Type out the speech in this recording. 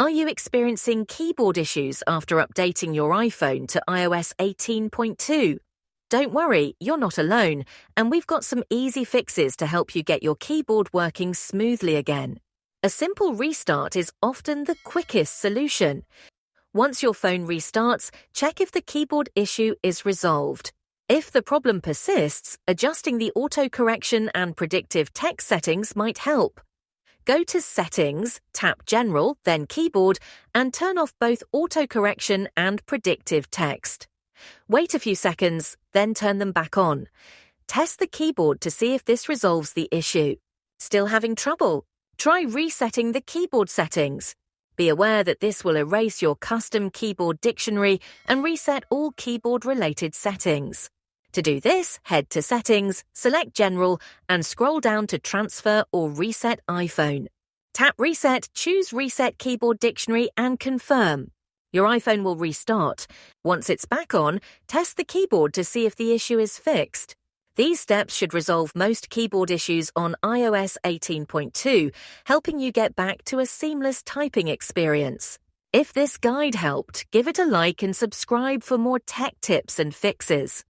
Are you experiencing keyboard issues after updating your iPhone to iOS 18.2? Don't worry, you're not alone, and we've got some easy fixes to help you get your keyboard working smoothly again. A simple restart is often the quickest solution. Once your phone restarts, check if the keyboard issue is resolved. If the problem persists, adjusting the autocorrection and predictive text settings might help. Go to Settings, tap General, then Keyboard, and turn off both autocorrection and predictive text. Wait a few seconds, then turn them back on. Test the keyboard to see if this resolves the issue. Still having trouble? Try resetting the keyboard settings. Be aware that this will erase your custom keyboard dictionary and reset all keyboard-related settings. To do this, head to Settings, select General, and scroll down to Transfer or Reset iPhone. Tap Reset, choose Reset Keyboard Dictionary, and confirm. Your iPhone will restart. Once it's back on, test the keyboard to see if the issue is fixed. These steps should resolve most keyboard issues on iOS 18.2, helping you get back to a seamless typing experience. If this guide helped, give it a like and subscribe for more tech tips and fixes.